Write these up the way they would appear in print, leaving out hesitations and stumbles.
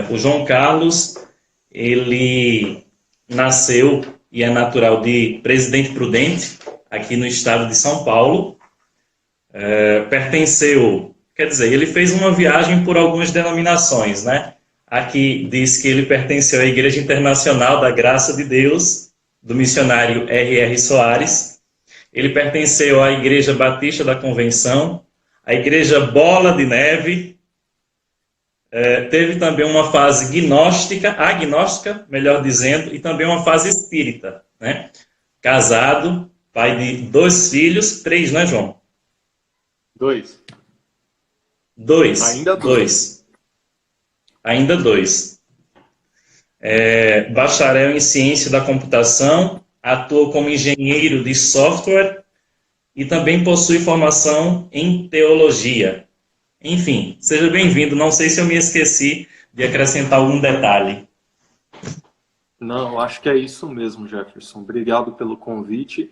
O João Carlos, ele nasceu e é natural de Presidente Prudente, aqui no estado de São Paulo. Pertenceu, quer dizer, ele fez uma viagem por algumas denominações, né? Aqui diz que ele pertenceu à Igreja Internacional da Graça de Deus, do missionário R.R. Soares. Ele pertenceu à Igreja Batista da Convenção, à Igreja Bola de Neve. Teve também uma fase agnóstica, melhor dizendo, e também uma fase espírita, né? Casado, pai de 2 filhos, 3, né, João? 2. 2. Ainda 2. Ainda 2. Bacharel em ciência da computação, atua como engenheiro de software e também possui formação em teologia. Enfim, seja bem-vindo. Não sei se eu me esqueci de acrescentar algum detalhe. Não, acho que é isso mesmo, Jefferson. Obrigado pelo convite.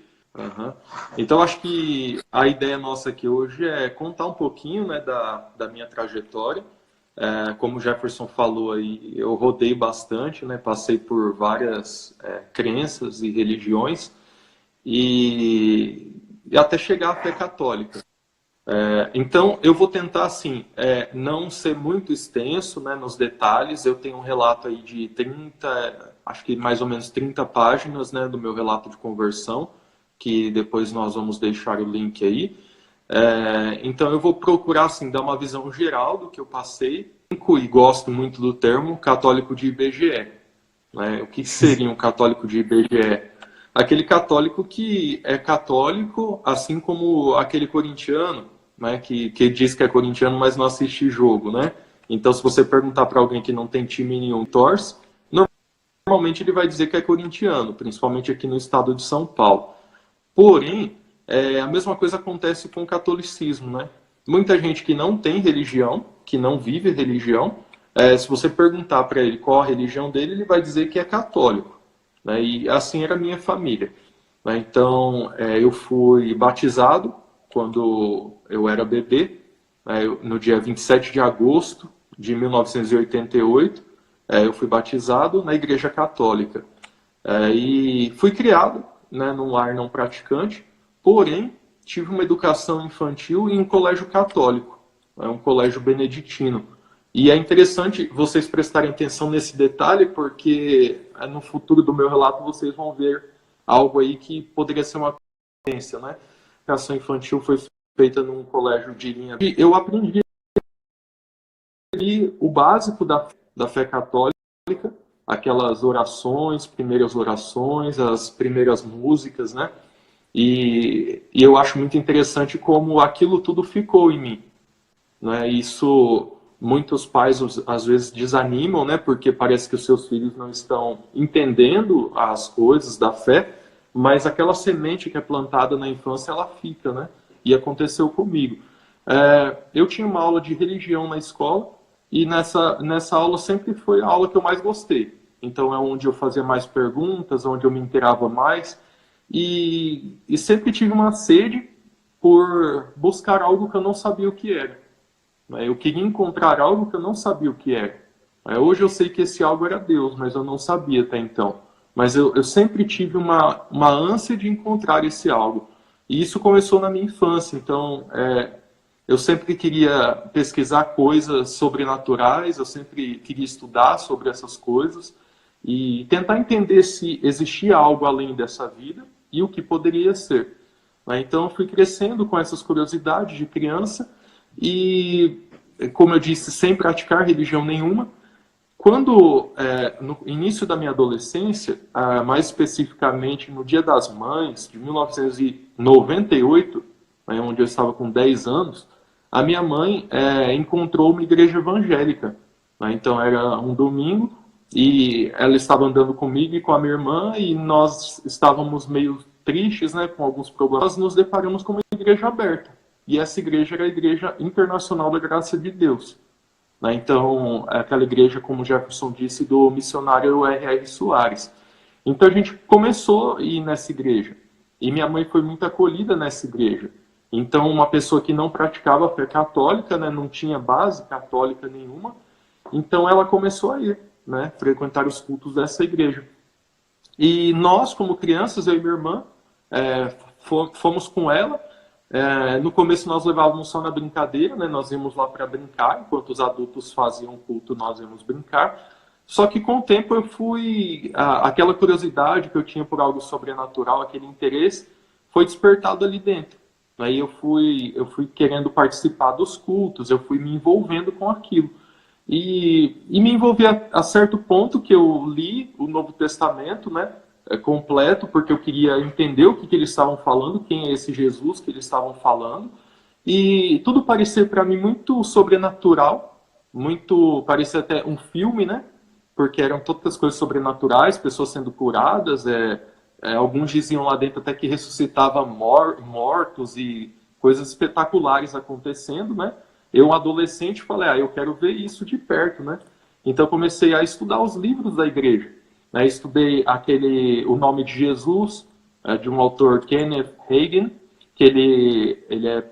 Então, acho que a ideia nossa aqui hoje é contar um pouquinho, né, da minha trajetória. Como o Jefferson falou aí, eu rodei bastante, né, passei por várias crenças e religiões e até chegar à fé católica. Então, eu vou tentar, assim, não ser muito extenso, né, nos detalhes. Eu tenho um relato aí de 30, acho que mais ou menos 30 páginas, né, do meu relato de conversão, que depois nós vamos deixar o link aí. Então, eu vou procurar, assim, dar uma visão geral do que eu passei. E gosto muito do termo católico de IBGE. Né? O que seria um católico de IBGE? Aquele católico que é católico, assim como aquele corintiano, né, que diz que é corintiano, mas não assiste jogo, né? Então, se você perguntar para alguém que não tem time nenhum torce, normalmente ele vai dizer que é corintiano, principalmente aqui no estado de São Paulo. Porém, a mesma coisa acontece com o catolicismo, né? Muita gente que não tem religião, que não vive religião, se você perguntar para ele qual a religião dele, ele vai dizer que é católico. Né? E assim era a minha família. Né? Então, eu fui batizado quando eu era bebê, no dia 27 de agosto de 1988, eu fui batizado na Igreja Católica. E fui criado, né, num lar não praticante, porém, tive uma educação infantil em um colégio católico, um colégio beneditino. E é interessante vocês prestarem atenção nesse detalhe, porque no futuro do meu relato vocês vão ver algo aí que poderia ser uma coincidência, né? A educação infantil foi feita num colégio de linha. E eu aprendi ali o básico da fé católica, aquelas orações, primeiras orações, as primeiras músicas, né? E eu acho muito interessante como aquilo tudo ficou em mim. Né? Isso, muitos pais às vezes desanimam, né? Porque parece que os seus filhos não estão entendendo as coisas da fé, mas aquela semente que é plantada na infância, ela fica, né? E aconteceu comigo. Eu tinha uma aula de religião na escola, e nessa aula sempre foi a aula que eu mais gostei. Então é onde eu fazia mais perguntas, onde eu me inteirava mais, e sempre tive uma sede por buscar algo que eu não sabia o que era. Eu queria encontrar algo que eu não sabia o que era. Hoje eu sei que esse algo era Deus, mas eu não sabia até então. Mas eu sempre tive uma ânsia de encontrar esse algo. E isso começou na minha infância. Então, eu sempre queria pesquisar coisas sobrenaturais, eu sempre queria estudar sobre essas coisas e tentar entender se existia algo além dessa vida e o que poderia ser. Então, eu fui crescendo com essas curiosidades de criança e, como eu disse, sem praticar religião nenhuma. Quando, no início da minha adolescência, mais especificamente no Dia das Mães, de 1998, onde eu estava com 10 anos, a minha mãe encontrou uma igreja evangélica. Então, era um domingo, e ela estava andando comigo e com a minha irmã, e nós estávamos meio tristes, né, com alguns problemas. Nós nos deparamos com uma igreja aberta. E essa igreja era a Igreja Internacional da Graça de Deus. Então, aquela igreja, como o Jefferson disse, do missionário R.R. Soares. Então, a gente começou a ir nessa igreja. E minha mãe foi muito acolhida nessa igreja. Então, uma pessoa que não praticava a fé católica, né, não tinha base católica nenhuma, Então ela começou a ir, né, frequentar os cultos dessa igreja. E nós, como crianças, eu e minha irmã, fomos com ela. No começo nós levávamos só na brincadeira, né? Nós íamos lá para brincar, enquanto os adultos faziam culto, nós íamos brincar. Só que com o tempo eu fui, aquela curiosidade que eu tinha por algo sobrenatural, aquele interesse, foi despertado ali dentro. Aí eu fui querendo participar dos cultos, eu fui me envolvendo com aquilo. E me envolvi a certo ponto que eu li o Novo Testamento, né, completo, porque eu queria entender o que eles estavam falando, quem é esse Jesus que eles estavam falando. E tudo parecia para mim muito sobrenatural, parecia até um filme, né? Porque eram todas as coisas sobrenaturais, pessoas sendo curadas, alguns diziam lá dentro até que ressuscitava mortos e coisas espetaculares acontecendo, né? Eu, um adolescente, falei, eu quero ver isso de perto, né? Então comecei a estudar os livros da igreja, né? Estudei O Nome de Jesus, de um autor, Kenneth Hagin, que ele é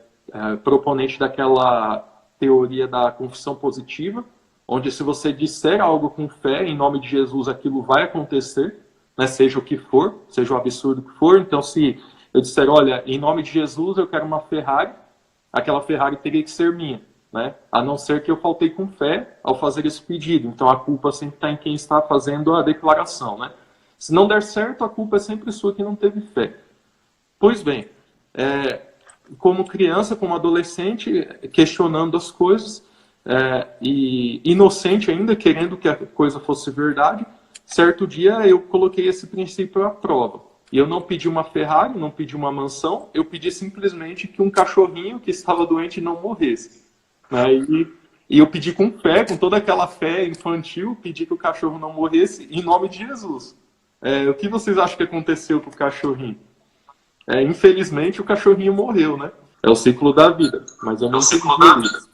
proponente daquela teoria da confissão positiva, onde se você disser algo com fé, em nome de Jesus, aquilo vai acontecer, né? Seja o que for, seja o absurdo que for. Então, se eu disser, olha, em nome de Jesus eu quero uma Ferrari, aquela Ferrari teria que ser minha, né? A não ser que eu faltei com fé ao fazer esse pedido. Então a culpa sempre está em quem está fazendo a declaração, né? Se não der certo, a culpa é sempre sua que não teve fé. Pois bem, como criança, como adolescente, questionando as coisas, e inocente ainda, querendo que a coisa fosse verdade, certo dia eu coloquei esse princípio à prova. E eu não pedi uma Ferrari, não pedi uma mansão, eu pedi simplesmente que um cachorrinho que estava doente não morresse. E eu pedi com fé, com toda aquela fé infantil, pedi que o cachorro não morresse em nome de Jesus. O que vocês acham que aconteceu com o cachorrinho? Infelizmente o cachorrinho morreu, né? É o ciclo da vida, mas eu não entendi isso.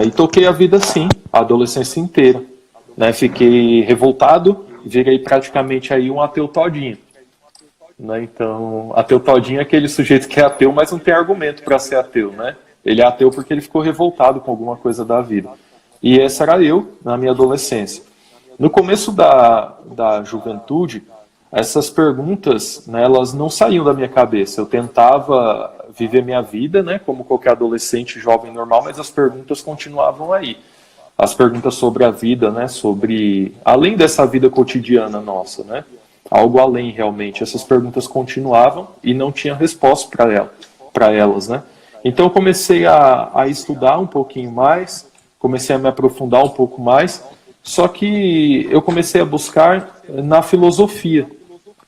E toquei a vida assim, a adolescência inteira, né? Fiquei revoltado, virei praticamente aí um ateu todinho, né? Então, ateu todinho é aquele sujeito que é ateu, mas não tem argumento para ser ateu, né? Ele é ateu porque ele ficou revoltado com alguma coisa da vida. E essa era eu na minha adolescência. No começo da juventude, essas perguntas, né, elas não saíam da minha cabeça. Eu tentava viver minha vida, né, como qualquer adolescente jovem normal, mas as perguntas continuavam aí. As perguntas sobre a vida, né, além dessa vida cotidiana nossa, né, algo além realmente. Essas perguntas continuavam e não tinha resposta para elas, né. Então eu comecei a estudar um pouquinho mais, comecei a me aprofundar um pouco mais, só que eu comecei a buscar na filosofia,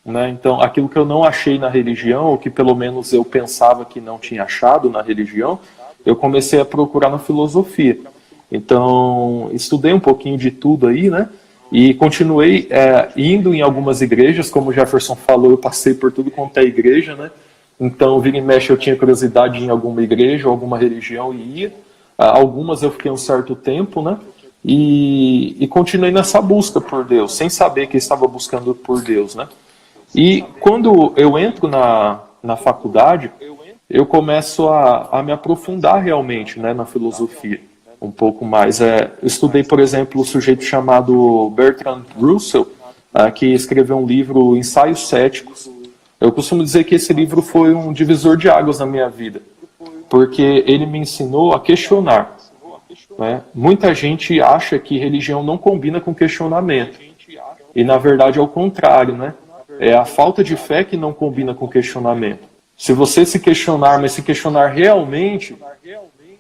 né? Então aquilo que eu não achei na religião, ou que pelo menos eu pensava que não tinha achado na religião, eu comecei a procurar na filosofia. Então estudei um pouquinho de tudo aí, né? E continuei indo em algumas igrejas, como o Jefferson falou, eu passei por tudo quanto é igreja, né? Então, vira e mexe, eu tinha curiosidade em alguma igreja, alguma religião e ia. Algumas eu fiquei um certo tempo, né? E continuei nessa busca por Deus, sem saber que eu estava buscando por Deus, né? E quando eu entro na faculdade, eu começo a me aprofundar realmente, né, na filosofia, um pouco mais. Eu estudei, por exemplo, um sujeito chamado Bertrand Russell, que escreveu um livro, Ensaios Céticos. Eu costumo dizer que esse livro foi um divisor de águas na minha vida, porque ele me ensinou a questionar, né? Muita gente acha que religião não combina com questionamento, e na verdade é o contrário, né? É a falta de fé que não combina com questionamento. Se você se questionar, mas se questionar realmente,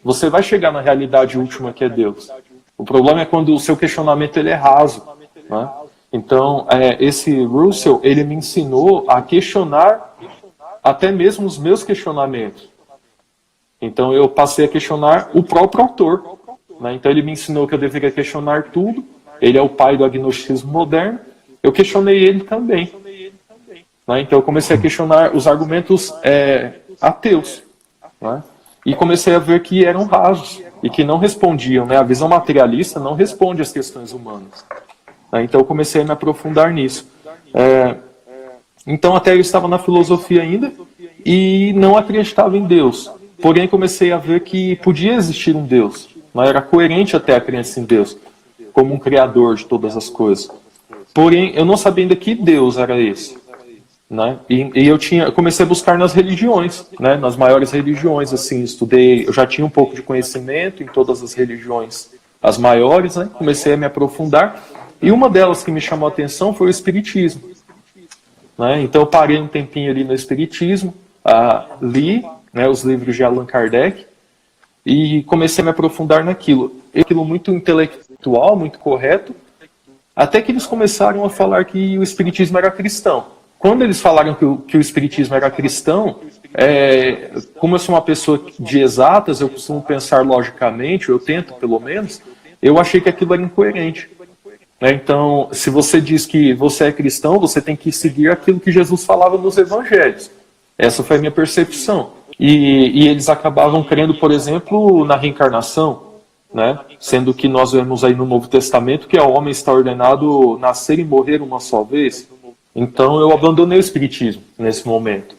você vai chegar na realidade última que é Deus. O problema é quando o seu questionamento ele é raso, né? Então, esse Russell, ele me ensinou a questionar até mesmo os meus questionamentos. Então, eu passei a questionar o próprio autor, né? Então, ele me ensinou que eu deveria questionar tudo. Ele é o pai do agnosticismo moderno. Eu questionei ele também, né? Então, eu comecei a questionar os argumentos ateus, né? E comecei a ver que eram rasos e que não respondiam, né? A visão materialista não responde às questões humanas. Então eu comecei a me aprofundar nisso. Então até eu estava na filosofia ainda e não acreditava em Deus. Porém comecei a ver que podia existir um Deus. Era coerente até a crença em Deus. como um criador de todas as coisas. Porém, eu não sabia ainda que Deus era esse. Né? E eu comecei a buscar nas religiões, né? Nas maiores religiões, assim, estudei, eu já tinha um pouco de conhecimento em todas as religiões, as maiores, né? Comecei a me aprofundar, e uma delas que me chamou a atenção foi o Espiritismo, né? Então eu parei um tempinho ali no Espiritismo, li, né, os livros de Allan Kardec, e comecei a me aprofundar naquilo. Aquilo muito intelectual, muito correto, até que eles começaram a falar que o Espiritismo era cristão. Quando eles falaram que o Espiritismo era cristão, como eu sou uma pessoa de exatas, eu costumo pensar logicamente, eu tento pelo menos, eu achei que aquilo era incoerente. Então, se você diz que você é cristão, você tem que seguir aquilo que Jesus falava nos evangelhos. Essa foi a minha percepção. E eles acabavam crendo, por exemplo, na reencarnação, né? Sendo que nós vemos aí no Novo Testamento que o homem está ordenado nascer e morrer uma só vez. Então eu abandonei o Espiritismo nesse momento.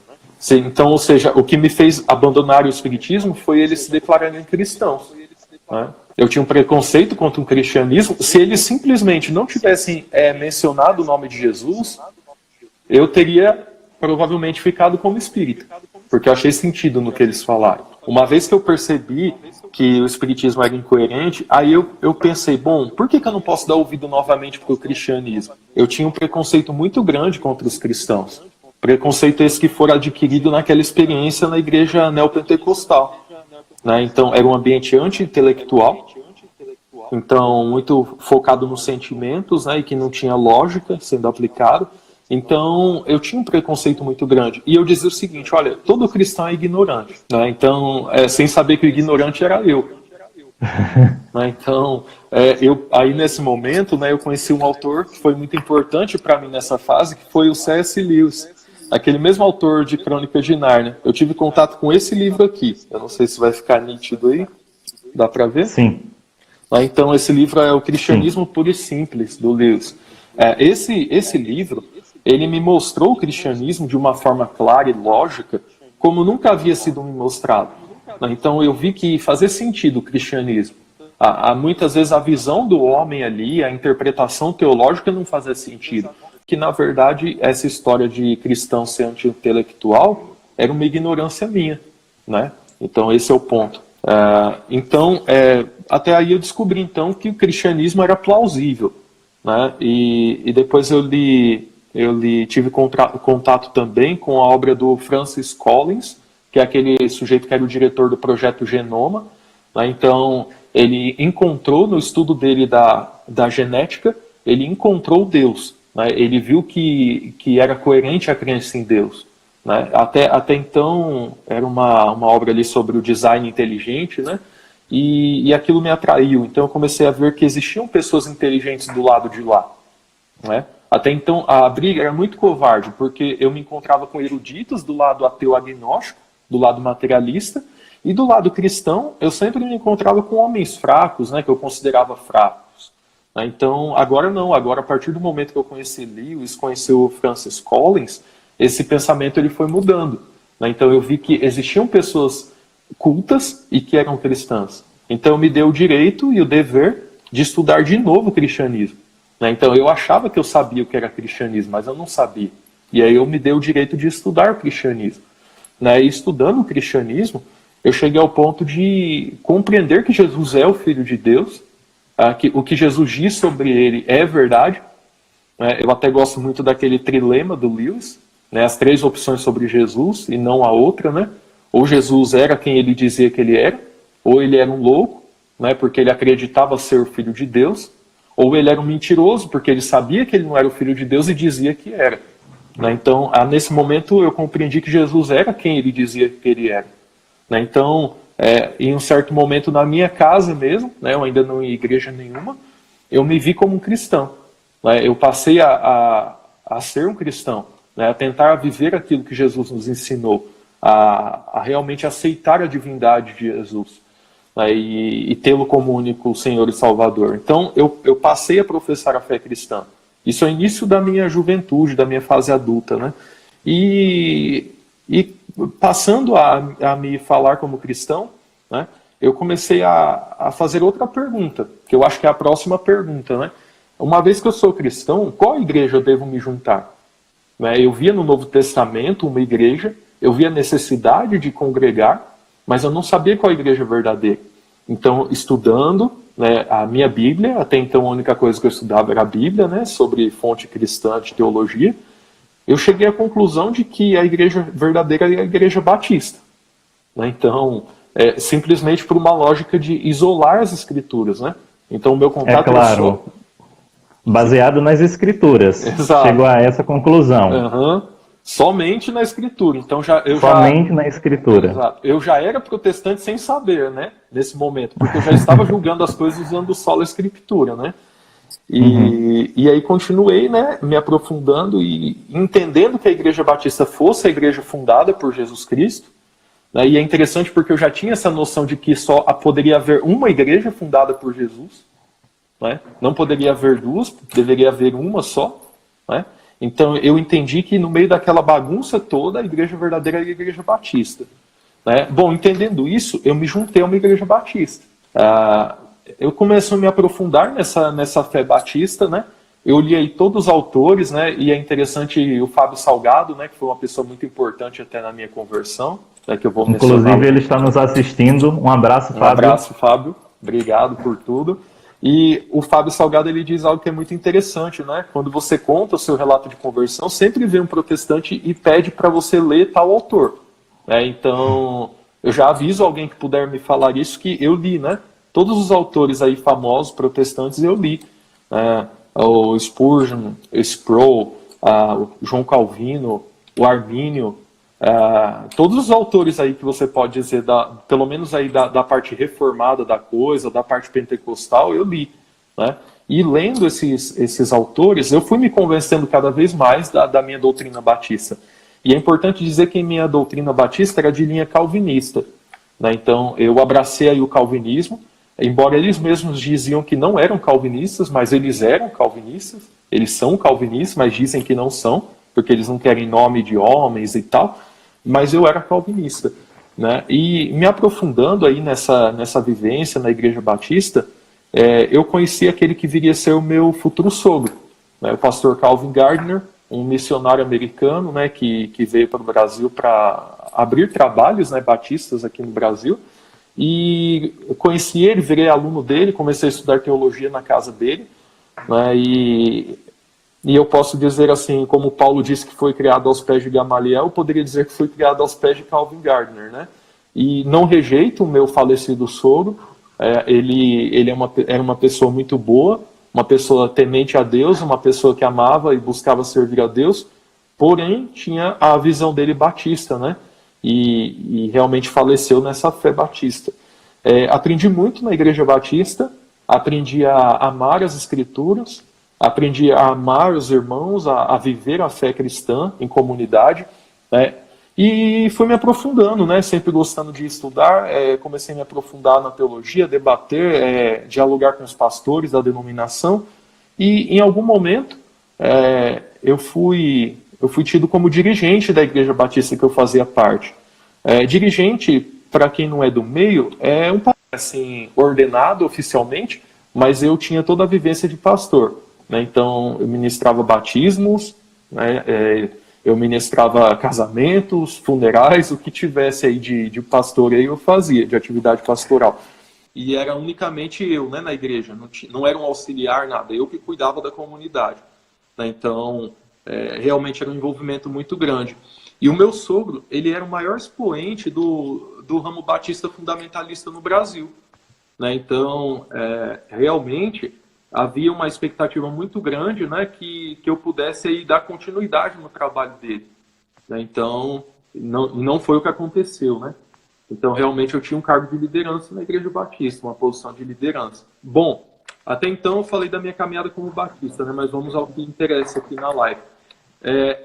Então, ou seja, o que me fez abandonar o Espiritismo foi eles se declararem cristãos. Né? Eu tinha um preconceito contra o cristianismo. Se eles simplesmente não tivessem mencionado o nome de Jesus, eu teria provavelmente ficado como espírita, porque eu achei sentido no que eles falaram. Uma vez que eu percebi que o Espiritismo era incoerente, aí eu pensei, bom, por que eu não posso dar ouvido novamente para o cristianismo? Eu tinha um preconceito muito grande contra os cristãos. Preconceito esse que foi adquirido naquela experiência na igreja neopentecostal. Né? Então, era um ambiente anti-intelectual, então muito focado nos sentimentos, né, e que não tinha lógica sendo aplicado. Então, eu tinha um preconceito muito grande. E eu dizia o seguinte, olha, todo cristão é ignorante. Né? Então, sem saber que o ignorante era eu. Né? Então, aí nesse momento, né, eu conheci um autor que foi muito importante para mim nessa fase, que foi o C.S. Lewis. Aquele mesmo autor de Crônicas de Nárnia. Eu tive contato com esse livro aqui. Eu não sei se vai ficar nítido aí. Dá para ver? Sim. Então, esse livro é o Cristianismo Puro e Simples, do Lewis. Esse livro, ele me mostrou o cristianismo de uma forma clara e lógica, como nunca havia sido me mostrado. Então eu vi que fazia sentido o cristianismo. Muitas vezes a visão do homem ali, a interpretação teológica não fazia sentido. Que na verdade essa história de cristão ser anti-intelectual era uma ignorância minha. Né? Então esse é o ponto. Até aí eu descobri então que o cristianismo era plausível. Né? E depois eu tive contato também com a obra do Francis Collins, que é aquele sujeito que era o diretor do projeto Genoma. Né? Então, ele encontrou no estudo dele da genética, ele encontrou Deus. Né? Ele viu que era coerente a crença em Deus. Né? Até então, era uma obra ali sobre o design inteligente, né? E aquilo me atraiu. Então, eu comecei a ver que existiam pessoas inteligentes do lado de lá. Né? Até então, a briga era muito covarde, porque eu me encontrava com eruditos do lado ateu agnóstico, do lado materialista, e do lado cristão, eu sempre me encontrava com homens fracos, né, que eu considerava fracos. Então, agora não. Agora, a partir do momento que eu conheci Lewis, conheci o Francis Collins, esse pensamento ele foi mudando. Então, eu vi que existiam pessoas cultas e que eram cristãs. Então, me deu o direito e o dever de estudar de novo o cristianismo. Então, eu achava que eu sabia o que era cristianismo, mas eu não sabia. E aí eu me dei o direito de estudar o cristianismo. E estudando o cristianismo, eu cheguei ao ponto de compreender que Jesus é o Filho de Deus, que o que Jesus diz sobre ele é verdade. Eu até gosto muito daquele trilema do Lewis, as 3 opções sobre Jesus e não a outra. Ou Jesus era quem ele dizia que ele era, ou ele era um louco, porque ele acreditava ser o Filho de Deus, ou ele era um mentiroso, porque ele sabia que ele não era o Filho de Deus e dizia que era. Então, nesse momento, eu compreendi que Jesus era quem ele dizia que ele era. Então, em um certo momento, na minha casa mesmo, eu ainda não ia em igreja nenhuma, eu me vi como um cristão. Eu passei a ser um cristão, a tentar viver aquilo que Jesus nos ensinou, a realmente aceitar a divindade de Jesus. E tê-lo como único Senhor e Salvador. Então, eu passei a professar a fé cristã. Isso é o início da minha juventude, da minha fase adulta. E passando a me falar como cristão, eu comecei a fazer outra pergunta, que eu acho que é a próxima pergunta, né? Uma vez que eu sou cristão, qual igreja eu devo me juntar? Né? Eu via no Novo Testamento uma igreja, eu via a necessidade de congregar, mas eu não sabia qual igreja verdadeira. Então, estudando, né, a minha Bíblia, até então a única coisa que eu estudava era a Bíblia, né, sobre fonte cristã de teologia, eu cheguei à conclusão de que a igreja verdadeira é a igreja batista. Né? Então, simplesmente por uma lógica de isolar as escrituras. Né? Então, o meu contato... É claro, baseado nas escrituras. Exato. Chegou a essa conclusão. Uhum. Somente na escritura. Então, somente na escritura. Exato. Eu já era protestante sem saber, né? Nesse momento, porque eu já estava julgando as coisas usando só a escritura, né? E aí continuei, né, me aprofundando e entendendo que a Igreja Batista fosse a igreja fundada por Jesus Cristo. Né? E é interessante porque eu já tinha essa noção de que só poderia haver uma igreja fundada por Jesus. Né? Não poderia haver duas, deveria haver uma só. Né? Então eu entendi que no meio daquela bagunça toda, a igreja verdadeira era a Igreja Batista. Né? Bom, entendendo isso, eu me juntei a uma igreja batista. Eu comecei a me aprofundar nessa fé batista, né? Eu li aí todos os autores, né? E é interessante o Fábio Salgado, né? Que foi uma pessoa muito importante até na minha conversão, né? Que eu vou mencionar. Inclusive ele está nos assistindo. Um abraço, Fábio. Um abraço, Fábio. Obrigado por tudo. E o Fábio Salgado, ele diz algo que é muito interessante, né? Quando você conta o seu relato de conversão, sempre vem um protestante e pede para você ler tal autor. Né? Então, eu já aviso alguém que puder me falar isso, que eu li, né? Todos os autores aí famosos, protestantes, eu li. O Spurgeon, o Sproul, o João Calvino, o Armínio, todos os autores aí que você pode dizer, pelo menos aí da parte reformada da coisa, da parte pentecostal, eu li. Né? E lendo esses autores, eu fui me convencendo cada vez mais da minha doutrina batista. E é importante dizer que minha doutrina batista era de linha calvinista. Né? Então, eu abracei aí o calvinismo, embora eles mesmos diziam que não eram calvinistas, mas eles eram calvinistas. Eles são calvinistas, mas dizem que não são, porque eles não querem nome de homens e tal. Mas eu era calvinista. Né? E me aprofundando aí nessa vivência na Igreja Batista, eu conheci aquele que viria a ser o meu futuro sogro, né? O pastor Calvin Gardner, um missionário americano, né, que veio para o Brasil para abrir trabalhos, né, batistas aqui no Brasil. E eu conheci ele, virei aluno dele, comecei a estudar teologia na casa dele. Né, e eu posso dizer assim, como Paulo disse que foi criado aos pés de Gamaliel, eu poderia dizer que foi criado aos pés de Calvin Gardner. Né? E não rejeito o meu falecido sogro, ele era uma pessoa muito boa, uma pessoa temente a Deus, uma pessoa que amava e buscava servir a Deus, porém tinha a visão dele batista, né? E realmente faleceu nessa fé batista. Aprendi muito na Igreja Batista, aprendi a amar as Escrituras, aprendi a amar os irmãos, a viver a fé cristã em comunidade, né? E fui me aprofundando, né? Sempre gostando de estudar, comecei a me aprofundar na teologia, debater, dialogar com os pastores da denominação, e em algum momento eu fui tido como dirigente da Igreja Batista que eu fazia parte. Dirigente, para quem não é do meio, é um papel assim, ordenado oficialmente, mas eu tinha toda a vivência de pastor. Né? Então, eu ministrava batismos, né? Eu ministrava casamentos, funerais, o que tivesse aí de pastoreio eu fazia, de atividade pastoral. E era unicamente eu, né, na igreja, não era um auxiliar, nada, eu que cuidava da comunidade. Né? Então, realmente era um envolvimento muito grande. E o meu sogro, ele era o maior expoente do ramo batista fundamentalista no Brasil. Né? Então, realmente havia uma expectativa muito grande, né, que eu pudesse aí dar continuidade no trabalho dele. Né? Então, não foi o que aconteceu. Né? Então, realmente, eu tinha um cargo de liderança na Igreja Batista, uma posição de liderança. Bom, até então eu falei da minha caminhada como batista, né, mas vamos ao que interessa aqui na live.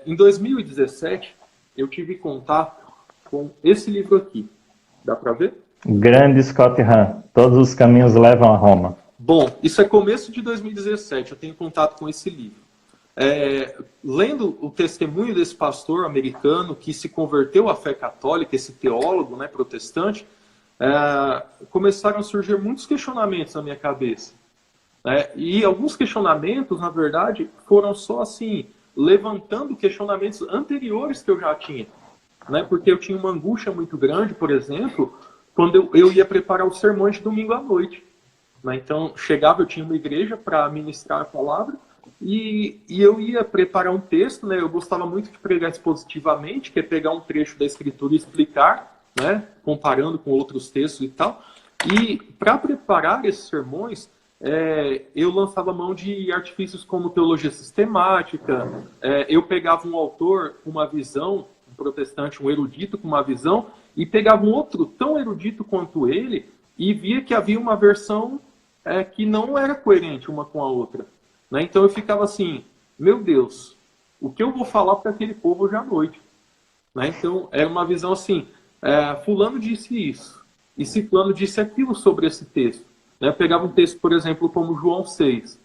Em 2017, eu tive contato com esse livro aqui. Dá para ver? Grande Scott Hahn, Todos os Caminhos Levam a Roma. Bom, isso é começo de 2017, eu tenho contato com esse livro. Lendo o testemunho desse pastor americano que se converteu à fé católica, esse teólogo, né, protestante, começaram a surgir muitos questionamentos na minha cabeça. E alguns questionamentos, na verdade, foram só assim, levantando questionamentos anteriores que eu já tinha. Porque eu tinha uma angústia muito grande, por exemplo, quando eu ia preparar os sermões de domingo à noite. Então, chegava, eu tinha uma igreja para ministrar a palavra, e eu ia preparar um texto, eu gostava muito de pregar expositivamente, que é pegar um trecho da Escritura e explicar, comparando com outros textos e tal. E para preparar esses sermões, eu lançava mão de artifícios como teologia sistemática, eu pegava um autor com uma visão, um protestante, um erudito com uma visão, e pegava um outro tão erudito quanto ele, e via que havia uma versão que não era coerente uma com a outra. Então eu ficava assim, meu Deus, o que eu vou falar para aquele povo hoje à noite? Então era uma visão assim, fulano disse isso, e ciclano disse aquilo sobre esse texto. Eu pegava um texto, por exemplo, como João 6,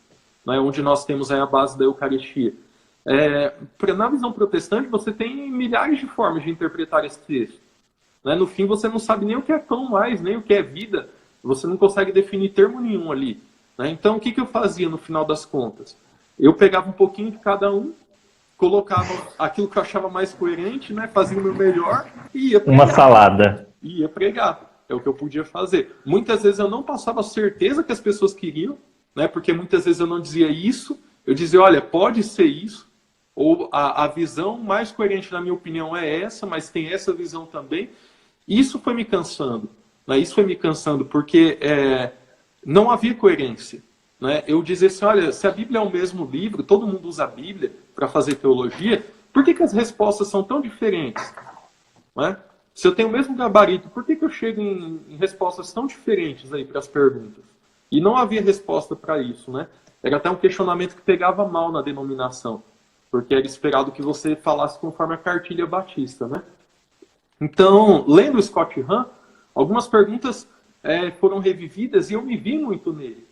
onde nós temos a base da Eucaristia. Na visão protestante, você tem milhares de formas de interpretar esse texto. No fim, você não sabe nem o que é pão mais, nem o que é vida. Você não consegue definir termo nenhum ali. Então, o que eu fazia no final das contas? Eu pegava um pouquinho de cada um, colocava aquilo que eu achava mais coerente, fazia o meu melhor e ia pregar. Uma salada. Ia pregar. É o que eu podia fazer. Muitas vezes eu não passava a certeza que as pessoas queriam, porque muitas vezes eu não dizia isso. Eu dizia, olha, pode ser isso. Ou a visão mais coerente, na minha opinião, é essa, mas tem essa visão também. Isso foi me cansando. Isso foi me cansando, porque não havia coerência. Eu dizia assim, olha, se a Bíblia é o mesmo livro, todo mundo usa a Bíblia para fazer teologia, por que as respostas são tão diferentes? Se eu tenho o mesmo gabarito, por que eu chego em respostas tão diferentes aí para as perguntas? E não havia resposta para isso. Era até um questionamento que pegava mal na denominação, porque era esperado que você falasse conforme a cartilha batista. Então, lendo o Scott Hahn, algumas perguntas foram revividas e eu me vi muito nele.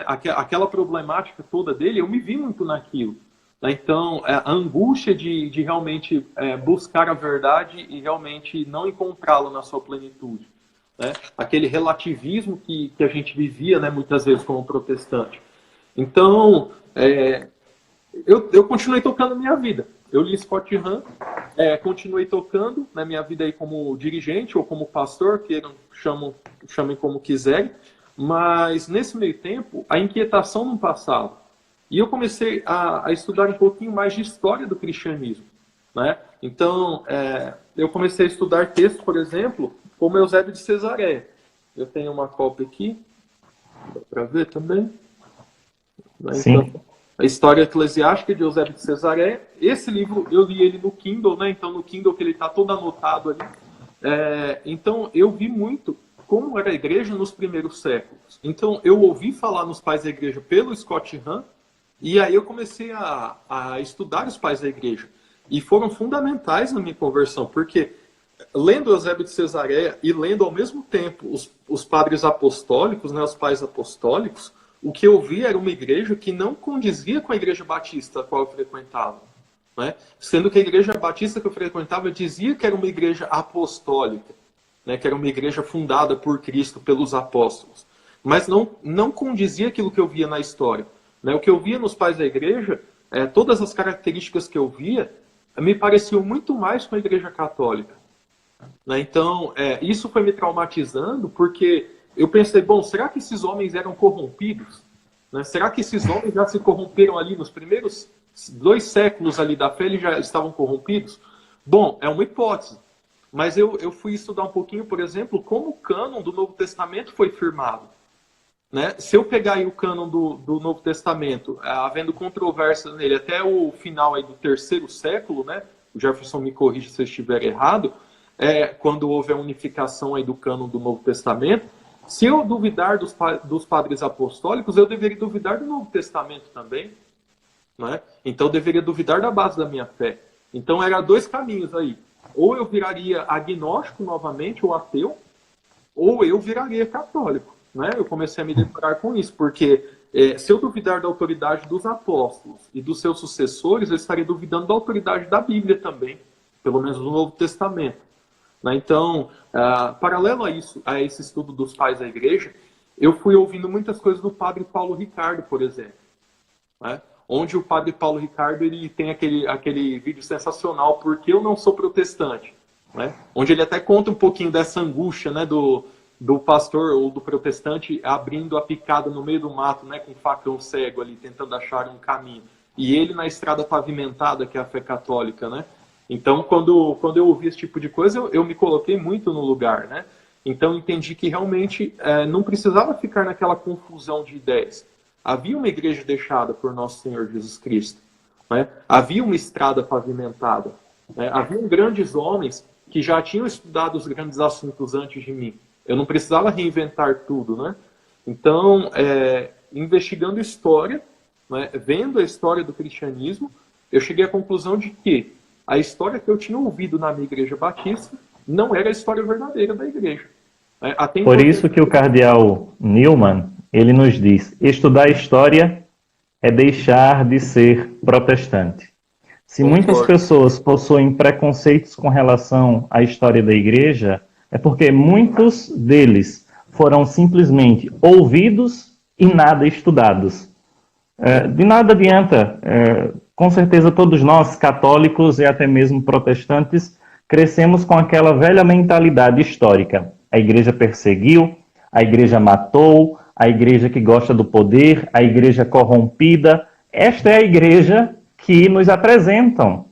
Aquela problemática toda dele, eu me vi muito naquilo. Então, a angústia de realmente buscar a verdade e realmente não encontrá-la na sua plenitude. Aquele relativismo que a gente vivia, muitas vezes, como protestante. Então, eu continuei tocando a minha vida. Eu li Scott Hahn, continuei tocando na minha vida aí como dirigente ou como pastor, chamem como quiserem, mas nesse meio tempo a inquietação não passava. E eu comecei a estudar um pouquinho mais de história do cristianismo. Então, eu comecei a estudar textos, por exemplo, como Eusébio de Cesareia. Eu tenho uma cópia aqui, dá para ver também. Sim. Então, a História Eclesiástica de Eusébio de Cesareia. Esse livro, eu li ele no Kindle, Então, no Kindle que ele está todo anotado ali. Então, eu vi muito como era a igreja nos primeiros séculos. Então, eu ouvi falar nos pais da igreja pelo Scott Hahn, e aí eu comecei a estudar os pais da igreja. E foram fundamentais na minha conversão, porque lendo Eusébio de Cesareia e lendo ao mesmo tempo os padres apostólicos, os pais apostólicos, o que eu vi era uma igreja que não condizia com a igreja batista a qual eu frequentava. Sendo que a igreja batista que eu frequentava dizia que era uma igreja apostólica, que era uma igreja fundada por Cristo, pelos apóstolos. Mas não condizia aquilo que eu via na história. O que eu via nos pais da igreja, todas as características que eu via, me pareciam muito mais com a igreja católica. Então, isso foi me traumatizando, porque eu pensei, bom, será que esses homens eram corrompidos? Será que esses homens já se corromperam ali nos primeiros 2 séculos ali da fé, eles já estavam corrompidos? Bom, é uma hipótese. Mas eu fui estudar um pouquinho, por exemplo, como o cânon do Novo Testamento foi firmado. Se eu pegar aí o cânon do Novo Testamento, havendo controvérsia nele até o final aí do 3º século, o Jefferson me corrige se eu estiver errado, quando houve a unificação aí do cânon do Novo Testamento, se eu duvidar dos padres apostólicos, eu deveria duvidar do Novo Testamento também. Então eu deveria duvidar da base da minha fé. Então eram 2 caminhos aí. Ou eu viraria agnóstico novamente, ou ateu, ou eu viraria católico. Eu comecei a me deparar com isso, porque se eu duvidar da autoridade dos apóstolos e dos seus sucessores, eu estaria duvidando da autoridade da Bíblia também, pelo menos do Novo Testamento. Né? Então, paralelo a isso, a esse estudo dos pais da igreja, eu fui ouvindo muitas coisas do padre Paulo Ricardo, por exemplo. Né? Onde o padre Paulo Ricardo ele tem aquele vídeo sensacional, Porque Eu Não Sou Protestante. Né? Onde ele até conta um pouquinho dessa angústia, né, do pastor ou do protestante abrindo a picada no meio do mato, né, com um facão cego ali, tentando achar um caminho. E ele na estrada pavimentada, que é a fé católica, né? Então, quando eu ouvi esse tipo de coisa, eu me coloquei muito no lugar, né? Então, entendi que realmente não precisava ficar naquela confusão de ideias. Havia uma igreja deixada por Nosso Senhor Jesus Cristo. Né? Havia uma estrada pavimentada. Né? Haviam grandes homens que já tinham estudado os grandes assuntos antes de mim. Eu não precisava reinventar tudo, né? Então, investigando história, né, vendo a história do cristianismo, eu cheguei à conclusão de que a história que eu tinha ouvido na minha igreja batista não era a história verdadeira da igreja. Né? Por isso que o cardeal Newman, ele nos diz, estudar história é deixar de ser protestante. Se muitas pessoas possuem preconceitos com relação à história da igreja, é porque muitos deles foram simplesmente ouvidos e nada estudados. De nada adianta, com certeza todos nós, católicos e até mesmo protestantes, crescemos com aquela velha mentalidade histórica. A igreja perseguiu, a igreja matou, a igreja que gosta do poder, a igreja corrompida. Esta é a igreja que nos apresentam.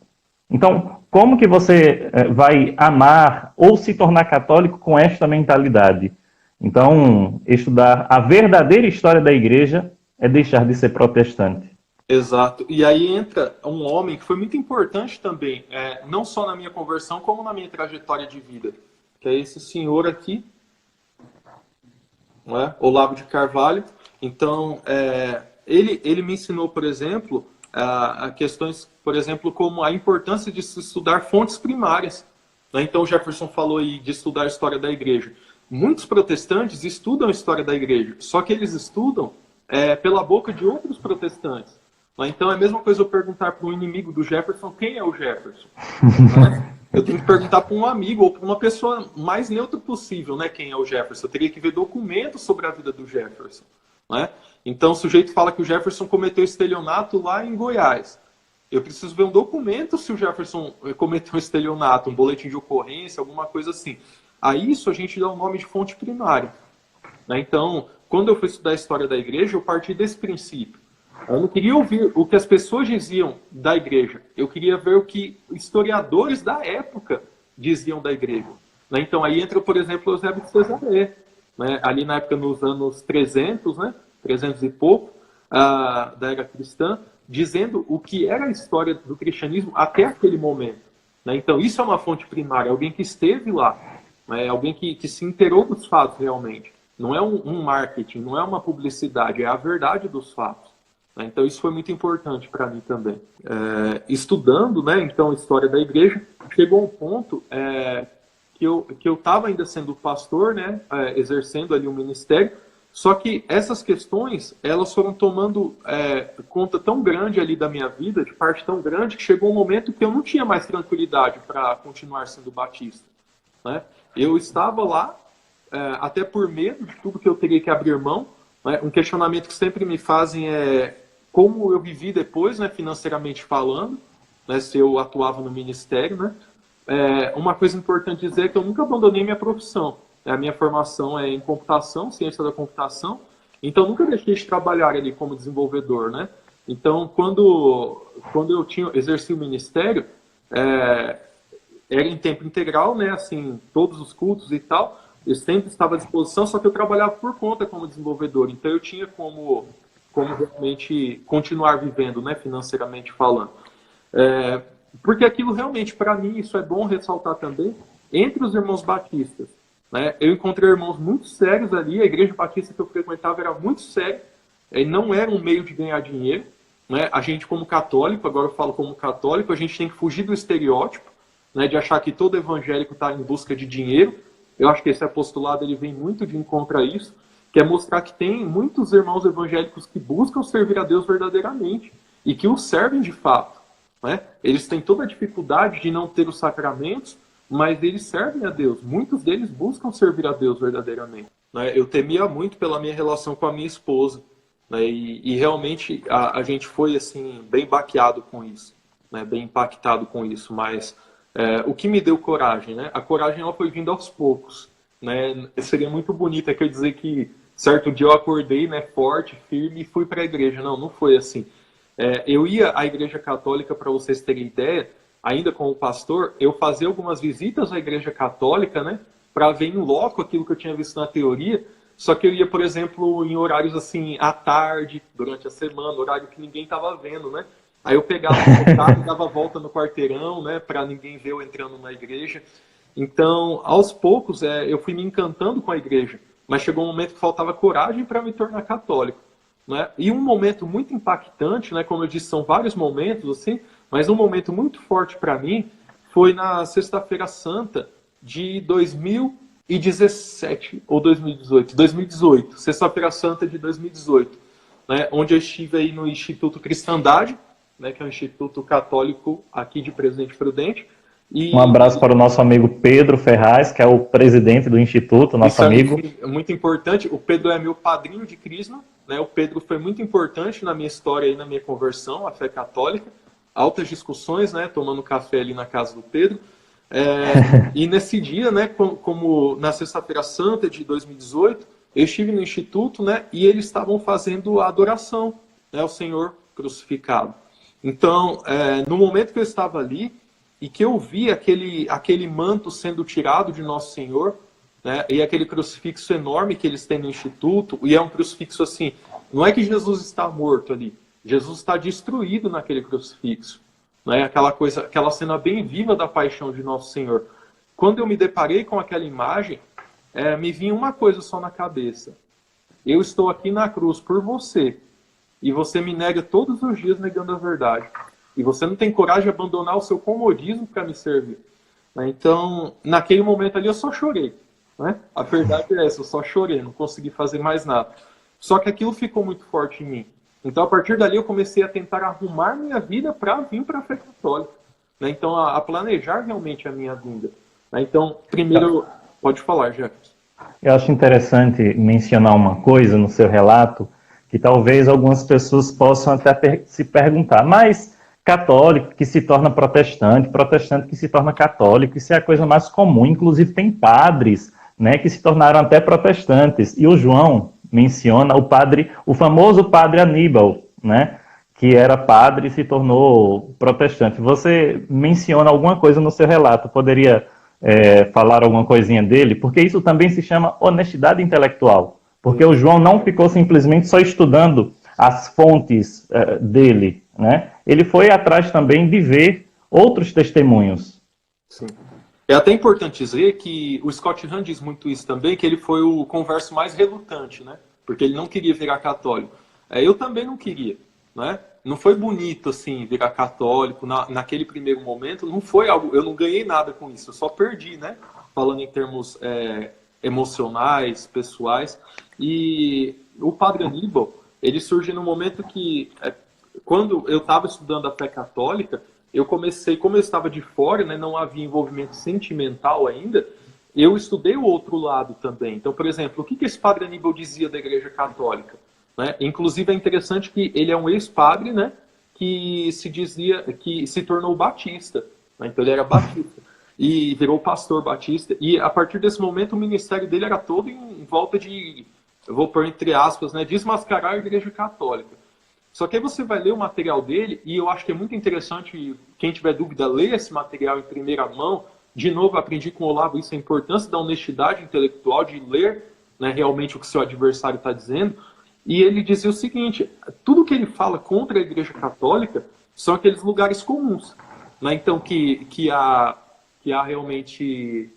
Então, como que você vai amar ou se tornar católico com esta mentalidade? Então, estudar a verdadeira história da igreja é deixar de ser protestante. Exato. E aí entra um homem que foi muito importante também, não só na minha conversão, como na minha trajetória de vida, que é esse senhor aqui, Olavo de Carvalho. Então, ele me ensinou, por exemplo, a questões, por exemplo, como a importância de se estudar fontes primárias. Né? Então, o Jefferson falou aí de estudar a história da igreja. Muitos protestantes estudam a história da igreja, só que eles estudam pela boca de outros protestantes. Né? Então, é a mesma coisa eu perguntar para um inimigo do Jefferson quem é o Jefferson. Né? Eu tenho que perguntar para um amigo ou para uma pessoa mais neutra possível, né, quem é o Jefferson. Eu teria que ver documentos sobre a vida do Jefferson. Né? Então, o sujeito fala que o Jefferson cometeu estelionato lá em Goiás. Eu preciso ver um documento se o Jefferson cometeu estelionato, um boletim de ocorrência, alguma coisa assim. A isso a gente dá o nome de fonte primária. Né? Então, quando eu fui estudar a história da igreja, eu parti desse princípio. Eu não queria ouvir o que as pessoas diziam da igreja. Eu queria ver o que historiadores da época diziam da igreja. Né? Então, aí entra, por exemplo, Eusébio de Cesaré. Né? Ali na época, nos anos 300, né? 300 e pouco, da era cristã, dizendo o que era a história do cristianismo até aquele momento. Né? Então, isso é uma fonte primária, alguém que esteve lá, né? Alguém que se inteirou dos fatos realmente. Não é um marketing, não é uma publicidade, é a verdade dos fatos. Né? Então, isso foi muito importante para mim também. Estudando, né, então, a história da igreja, chegou um ponto que eu estava ainda sendo pastor, né, exercendo ali o ministério, só que essas questões, elas foram tomando conta tão grande ali da minha vida, de parte tão grande, que chegou um momento que eu não tinha mais tranquilidade para continuar sendo batista. Né? Eu estava lá, até por medo de tudo que eu teria que abrir mão. Né? Um questionamento que sempre me fazem é como eu vivi depois, né, financeiramente falando, né, se eu atuava no ministério. Né? Uma coisa importante dizer é que eu nunca abandonei minha profissão. A minha formação é em computação, ciência da computação, então nunca deixei de trabalhar ali como desenvolvedor, né? Então, quando eu exerci o ministério, era em tempo integral, né? Assim, todos os cultos e tal, eu sempre estava à disposição, só que eu trabalhava por conta como desenvolvedor, então eu tinha como realmente continuar vivendo, né? Financeiramente falando. Porque aquilo realmente, para mim, isso é bom ressaltar também, entre os irmãos batistas, né? Eu encontrei irmãos muito sérios ali, a igreja batista que eu frequentava era muito séria, não era um meio de ganhar dinheiro. Né? A gente, como católico, agora eu falo como católico, a gente tem que fugir do estereótipo, né, de achar que todo evangélico está em busca de dinheiro. Eu acho que esse apostolado ele vem muito de encontro a isso, que é mostrar que tem muitos irmãos evangélicos que buscam servir a Deus verdadeiramente e que o servem de fato. Né? Eles têm toda a dificuldade de não ter os sacramentos, mas eles servem a Deus. Muitos deles buscam servir a Deus verdadeiramente. Né? Eu temia muito pela minha relação com a minha esposa, né? E realmente a gente foi assim bem baqueado com isso, né? Bem impactado com isso. Mas o que me deu coragem, né? A coragem ela foi vindo aos poucos, né? Seria muito bonito eu dizer que certo dia eu acordei, né, forte, firme e fui para a igreja. Não, não foi assim. Eu ia à igreja católica, para vocês terem ideia, ainda como pastor, eu fazia algumas visitas à igreja católica, né, para ver em loco aquilo que eu tinha visto na teoria, só que eu ia, por exemplo, em horários assim, à tarde, durante a semana, horário que ninguém estava vendo, né? Aí eu pegava o carro e dava volta no quarteirão, né, para ninguém ver eu entrando na igreja. Então, aos poucos, eu fui me encantando com a igreja, mas chegou um momento que faltava coragem para me tornar católico, né? E um momento muito impactante, né, como eu disse, são vários momentos, assim, mas um momento muito forte para mim foi na Sexta-feira Santa de 2017 ou 2018. 2018, Sexta-feira Santa de 2018, né, onde eu estive aí no Instituto Cristandade, né, que é um instituto católico aqui de Presidente Prudente. E um abraço para o nosso amigo Pedro Ferraz, que é o presidente do Instituto, nosso amigo. É muito importante. O Pedro é meu padrinho de crisma, né? O Pedro foi muito importante na minha história e na minha conversão à fé católica. Altas discussões, né? Tomando café ali na casa do Pedro. E nesse dia, né? Como na Sexta-feira Santa de 2018, eu estive no Instituto, né? E eles estavam fazendo a adoração, né, ao Senhor crucificado. Então, no momento que eu estava ali, e que eu vi aquele manto sendo tirado de Nosso Senhor, né, e aquele crucifixo enorme que eles têm no Instituto, e é um crucifixo assim, não é que Jesus está morto ali, Jesus está destruído naquele crucifixo, né, aquela cena bem viva da paixão de Nosso Senhor. Quando eu me deparei com aquela imagem, me vinha uma coisa só na cabeça: eu estou aqui na cruz por você, e você me nega todos os dias negando a verdade. E você não tem coragem de abandonar o seu comodismo para me servir. Então, naquele momento ali, eu só chorei. Né? A verdade é essa, eu só chorei, não consegui fazer mais nada. Só que aquilo ficou muito forte em mim. Então, a partir dali, eu comecei a tentar arrumar minha vida para vir para a fé católica. Né? Então, a planejar realmente a minha vinda. Né? Então, primeiro, pode falar, Jefferson. Eu acho interessante mencionar uma coisa no seu relato, que talvez algumas pessoas possam até se perguntar, mas católico que se torna protestante, protestante que se torna católico, isso é a coisa mais comum. Inclusive tem padres, né, que se tornaram até protestantes. E o João menciona o famoso padre Aníbal, né, que era padre e se tornou protestante. Você menciona alguma coisa no seu relato? Poderia falar alguma coisinha dele? Porque isso também se chama honestidade intelectual. Porque o João não ficou simplesmente só estudando as fontes dele, né? Ele foi atrás também de ver outros testemunhos. Sim. É até importante dizer que o Scott Hahn diz muito isso também, que ele foi o converso mais relutante, né? Porque ele não queria virar católico. Eu também não queria, né? Não foi bonito, assim, virar católico naquele primeiro momento. Não foi algo... Eu não ganhei nada com isso, eu só perdi, né? Falando em termos emocionais, pessoais. E o padre Aníbal, ele surge no momento que... Quando eu estava estudando a fé católica, eu comecei, como eu estava de fora, né, não havia envolvimento sentimental ainda, eu estudei o outro lado também. Então, por exemplo, o que esse padre Aníbal dizia da Igreja Católica? Né? Inclusive, é interessante que ele é um ex-padre, né, que se dizia que se tornou batista. Né? Então, ele era batista e virou pastor batista. E, a partir desse momento, o ministério dele era todo em volta de, eu vou pôr entre aspas, né, desmascarar a Igreja Católica. Só que aí você vai ler o material dele, e eu acho que é muito interessante, quem tiver dúvida, ler esse material em primeira mão. De novo, aprendi com o Olavo isso, a importância da honestidade intelectual, de ler, né, realmente o que seu adversário está dizendo. E ele dizia o seguinte: tudo que ele fala contra a Igreja Católica são aqueles lugares comuns. Né? Então, que há realmente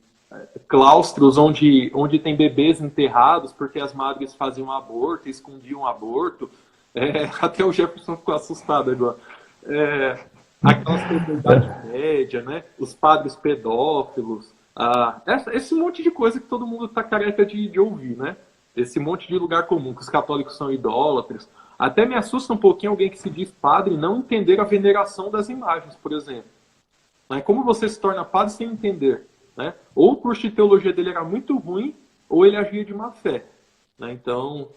claustros onde tem bebês enterrados porque as madres faziam aborto, escondiam aborto. Até o Jefferson ficou assustado agora. Aquelas coisas da Idade Média, né? Os padres pedófilos, esse monte de coisa que todo mundo está careca de ouvir, né? Esse monte de lugar comum, que os católicos são idólatras. Até me assusta um pouquinho alguém que se diz padre não entender a veneração das imagens, por exemplo. Como você se torna padre sem entender? né? Ou o curso de teologia dele era muito ruim, ou ele agia de má fé, né? Então,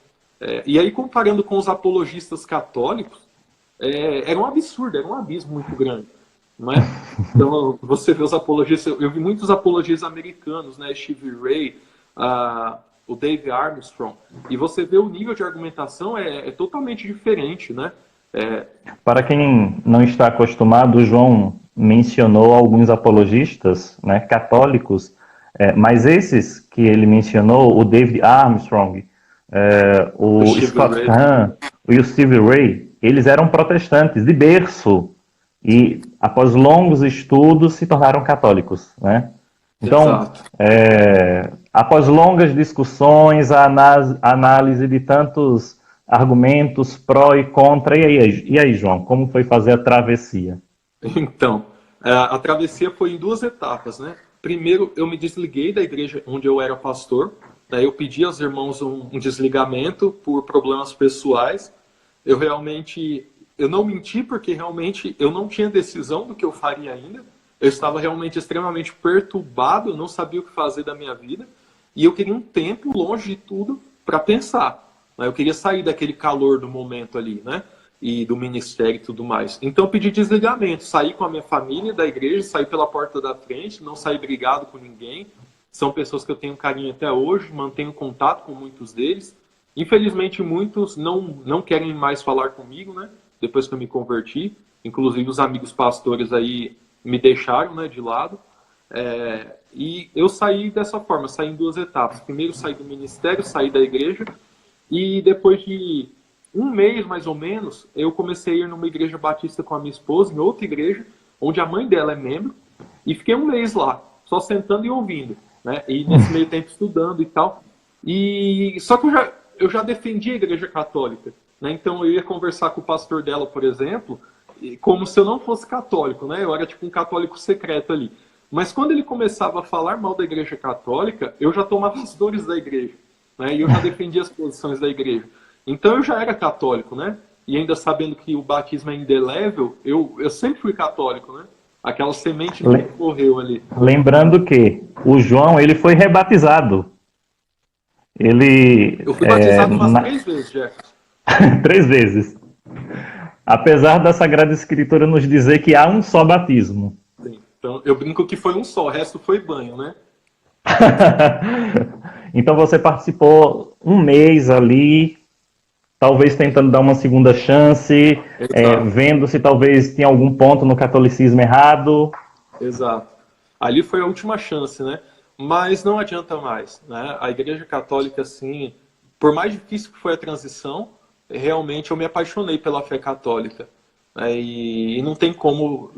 e aí comparando com os apologistas católicos, era um absurdo, era um abismo muito grande, não é? Então, você vê os apologistas, eu vi muitos apologistas americanos, né? Stevie Ray, o Dave Armstrong, e você vê o nível de argumentação é totalmente diferente, né? Para quem não está acostumado, o João mencionou alguns apologistas, né, católicos, mas esses que ele mencionou, o David Armstrong, o Scott Hahn e o Stevie Ray, eles eram protestantes de berço e, após longos estudos, se tornaram católicos, né? Então, após longas discussões, a análise de tantos argumentos pró e contra, e aí, João, como foi fazer a travessia? Então, a travessia foi em 2 etapas, né? Primeiro, eu me desliguei da igreja onde eu era pastor, daí eu pedi aos irmãos um desligamento por problemas pessoais. Eu não menti, porque realmente eu não tinha decisão do que eu faria ainda. Eu estava realmente extremamente perturbado, eu não sabia o que fazer da minha vida, e eu queria um tempo longe de tudo para pensar. Eu queria sair daquele calor do momento ali, né? E do ministério e tudo mais. Então eu pedi desligamento, saí com a minha família da igreja, saí pela porta da frente, não saí brigado com ninguém. São pessoas que eu tenho carinho até hoje, mantenho contato com muitos deles. Infelizmente muitos não querem mais falar comigo, né? Depois que eu me converti. Inclusive os amigos pastores aí me deixaram, né, de lado. E eu saí dessa forma, saí em 2 etapas. Primeiro saí do ministério, saí da igreja, e depois de 1 mês, mais ou menos, eu comecei a ir numa igreja batista com a minha esposa, em outra igreja, onde a mãe dela é membro, e fiquei 1 mês lá, só sentando e ouvindo, né? E nesse meio tempo estudando e tal. Só que eu já defendia a igreja católica, né? Então eu ia conversar com o pastor dela, por exemplo, como se eu não fosse católico, né? Eu era tipo um católico secreto ali. Mas quando ele começava a falar mal da igreja católica, eu já tomava as dores da igreja, né? E eu já defendia as posições da igreja. Então eu já era católico, né? E ainda sabendo que o batismo é indelével, eu sempre fui católico, né? Aquela semente que correu ali. Lembrando que o João, ele foi rebatizado. Eu fui batizado umas 3 vezes, Jefferson. 3 vezes. Apesar da Sagrada Escritura nos dizer que há um só batismo. Sim. Então eu brinco que foi um só, o resto foi banho, né? Então você participou 1 mês ali, talvez tentando dar uma segunda chance, vendo se talvez tinha algum ponto no catolicismo errado. Exato. Ali foi a última chance, né? Mas não adianta mais, né? A Igreja Católica, assim, por mais difícil que foi a transição, realmente eu me apaixonei pela fé católica. Né? E não tem como.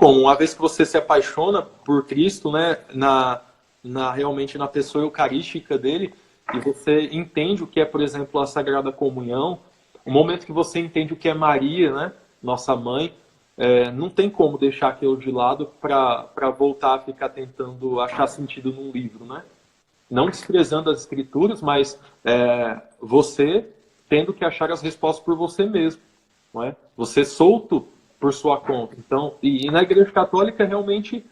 Uma vez que você se apaixona por Cristo, né? Realmente na pessoa eucarística dele, e você entende o que é, por exemplo, a Sagrada Comunhão, o momento que você entende o que é Maria, né? Nossa mãe, não tem como deixar aquilo de lado para voltar a ficar tentando achar sentido num livro, né? Não desprezando as escrituras, mas você tendo que achar as respostas por você mesmo, não é? Você solto por sua conta. Então, e na Igreja Católica, realmente,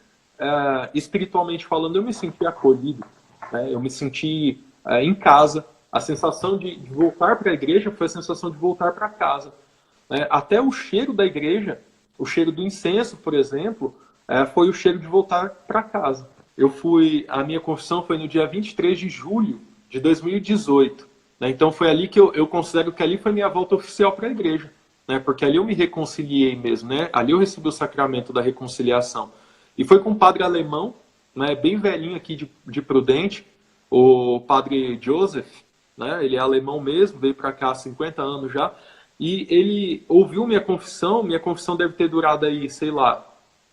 espiritualmente falando, eu me senti acolhido, né? Eu me senti em casa. A sensação de voltar para a igreja foi a sensação de voltar para casa. Até o cheiro da igreja, o cheiro do incenso, por exemplo, foi o cheiro de voltar para casa. A minha confissão foi no dia 23 de julho de 2018. Né? Então foi ali que eu considero que ali foi minha volta oficial para a igreja. Né? Porque ali eu me reconciliei mesmo. Né? Ali eu recebi o sacramento da reconciliação. E foi com um padre alemão, né, bem velhinho aqui de Prudente, o padre Joseph, né? Ele é alemão mesmo, veio para cá há 50 anos já, e ele ouviu minha confissão deve ter durado aí, sei lá,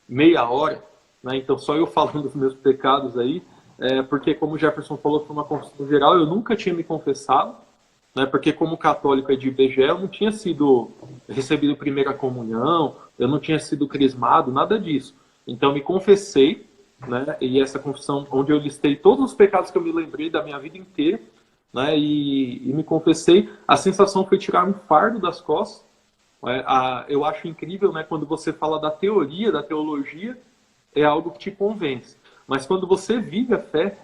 meia hora, né? Então só eu falando dos meus pecados aí, porque como o Jefferson falou, foi uma confissão geral, eu nunca tinha me confessado, né? Porque como católico de IBGE, eu não tinha recebido primeira comunhão, eu não tinha sido crismado, nada disso. Então me confessei, né? E essa confissão, onde eu listei todos os pecados que eu me lembrei da minha vida inteira, né? E me confessei, a sensação foi tirar um fardo das costas. Eu acho incrível, né? Quando você fala da teoria, da teologia, é algo que te convence. Mas quando você vive a fé,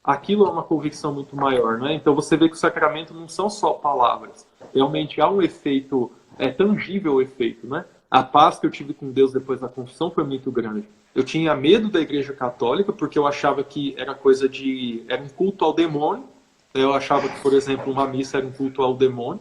aquilo é uma convicção muito maior, né? Então você vê que o sacramento não são só palavras. Realmente há um efeito, é tangível o efeito, né? A paz que eu tive com Deus depois da confissão foi muito grande. Eu tinha medo da Igreja Católica porque eu achava que era era um culto ao demônio. Eu achava que, por exemplo, uma missa era um culto ao demônio.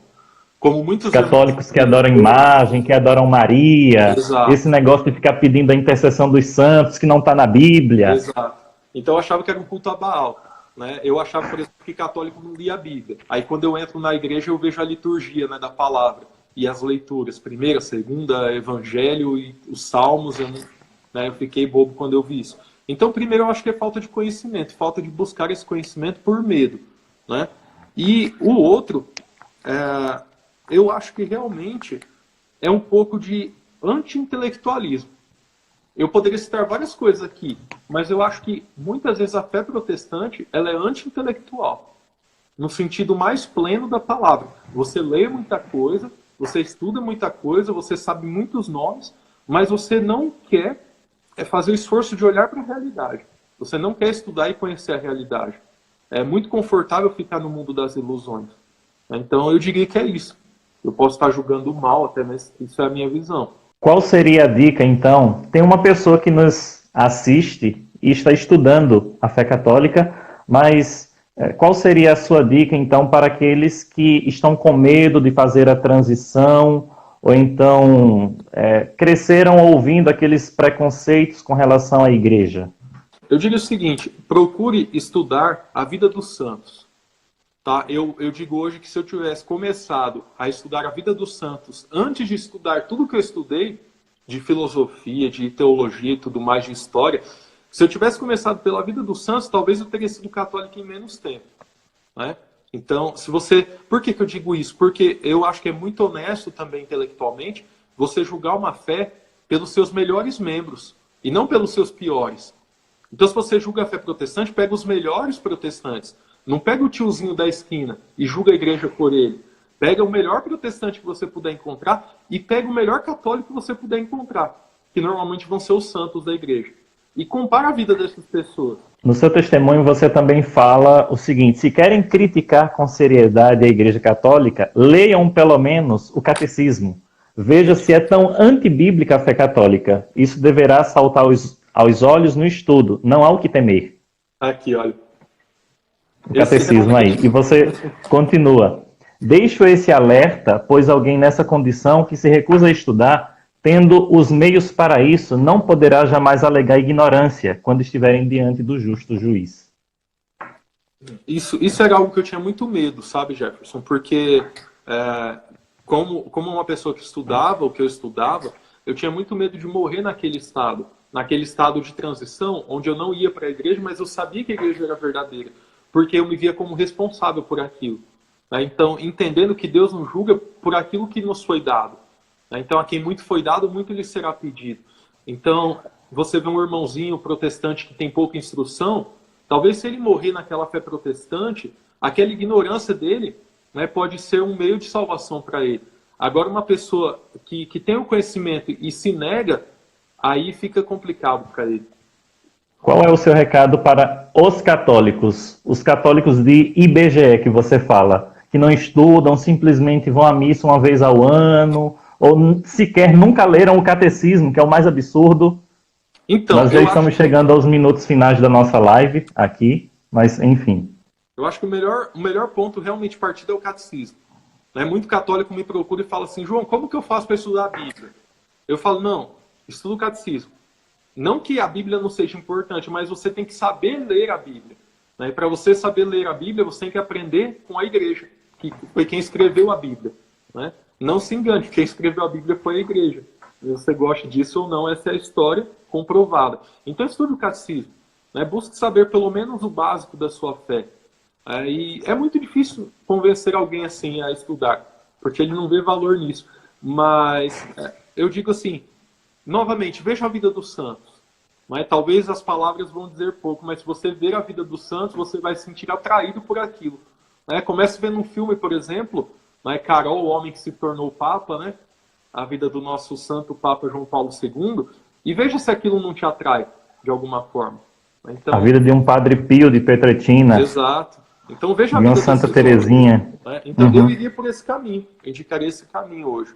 Como muitos Católicos que adoram imagem, que adoram Maria, Exato. esse negócio de ficar pedindo a intercessão dos santos que não está na Bíblia. Exato. Então eu achava que era um culto a Baal. Né? Eu achava, por exemplo, que católico não lia a Bíblia. Aí quando eu entro na igreja eu vejo a liturgia, né, da palavra e as leituras, primeira, segunda, evangelho e os salmos, eu fiquei bobo quando eu vi isso. Então, primeiro eu acho que é falta de conhecimento, falta de buscar esse conhecimento por medo. Né? E o outro, eu acho que realmente é um pouco de anti-intelectualismo. Eu poderia citar várias coisas aqui, mas eu acho que muitas vezes a fé protestante ela é anti-intelectual, no sentido mais pleno da palavra. Você lê muita coisa, você estuda muita coisa, você sabe muitos nomes, mas você não quer fazer o esforço de olhar para a realidade. Você não quer estudar e conhecer a realidade. É muito confortável ficar no mundo das ilusões. Então eu diria que é isso. Eu posso estar julgando mal até, mas isso é a minha visão. Qual seria a dica, então? Tem uma pessoa que nos assiste e está estudando a fé católica, mas qual seria a sua dica, então, para aqueles que estão com medo de fazer a transição, ou então cresceram ouvindo aqueles preconceitos com relação à igreja? Eu digo o seguinte, procure estudar a vida dos santos. Tá? Eu digo hoje que se eu tivesse começado a estudar a vida dos santos antes de estudar tudo que eu estudei, de filosofia, de teologia e tudo mais, de história, se eu tivesse começado pela vida dos santos, talvez eu teria sido católico em menos tempo. Né? Então, se você... Por que eu digo isso? Porque eu acho que é muito honesto também intelectualmente você julgar uma fé pelos seus melhores membros e não pelos seus piores. Então, se você julga a fé protestante, pega os melhores protestantes. Não pega o tiozinho da esquina e julga a igreja por ele. Pega o melhor protestante que você puder encontrar e pega o melhor católico que você puder encontrar, que normalmente vão ser os santos da igreja. E compara a vida dessas pessoas. No seu testemunho você também fala o seguinte: se querem criticar com seriedade a Igreja Católica, leiam pelo menos o Catecismo. Veja se é tão antibíblica a fé católica. Isso deverá saltar aos olhos no estudo, não há o que temer. Aqui, olha. O catecismo aí. E você continua. Deixo esse alerta, pois alguém nessa condição que se recusa a estudar, tendo os meios para isso, não poderá jamais alegar ignorância quando estiverem diante do justo juiz. Isso era algo que eu tinha muito medo, sabe, Jefferson? Porque como uma pessoa que estudava o que eu estudava, eu tinha muito medo de morrer naquele estado de transição, onde eu não ia para a igreja, mas eu sabia que a igreja era verdadeira, porque eu me via como responsável por aquilo. Então, entendendo que Deus nos julga por aquilo que nos foi dado. Então, a quem muito foi dado, muito lhe será pedido. Então, você vê um irmãozinho protestante que tem pouca instrução, talvez se ele morrer naquela fé protestante, aquela ignorância dele, né, pode ser um meio de salvação para ele. Agora, uma pessoa que tem o conhecimento e se nega, aí fica complicado para ele. Qual é o seu recado para os católicos de IBGE que você fala, que não estudam, simplesmente vão à missa uma vez ao ano, ou sequer nunca leram o catecismo, que é o mais absurdo? Então, nós já estamos chegando aos minutos finais da nossa live aqui, mas enfim. Eu acho que o melhor ponto realmente partido é o catecismo. Muito católico me procura e fala assim: João, como que eu faço para estudar a Bíblia? Eu falo, não, estuda o catecismo. Não que a Bíblia não seja importante, mas você tem que saber ler a Bíblia. E para você saber ler a Bíblia, você tem que aprender com a igreja, que foi quem escreveu a Bíblia. Não se engane, quem escreveu a Bíblia foi a igreja. Se você gosta disso ou não, essa é a história comprovada. Então estude o catecismo. Busque saber pelo menos o básico da sua fé. E é muito difícil convencer alguém assim a estudar, porque ele não vê valor nisso. Mas eu digo assim, novamente, veja a vida dos santos. Talvez as palavras vão dizer pouco, mas se você ver a vida dos santos, você vai se sentir atraído por aquilo. Comece vendo um filme, por exemplo, Carol, o homem que se tornou Papa, a vida do nosso santo Papa João Paulo II, e veja se aquilo não te atrai de alguma forma. Então, a vida de um Padre Pio de Petretina. Exato. Então veja a de uma vida Santa desses Teresinha. homens, né? Então Uhum. eu iria por esse caminho, eu indicaria esse caminho hoje.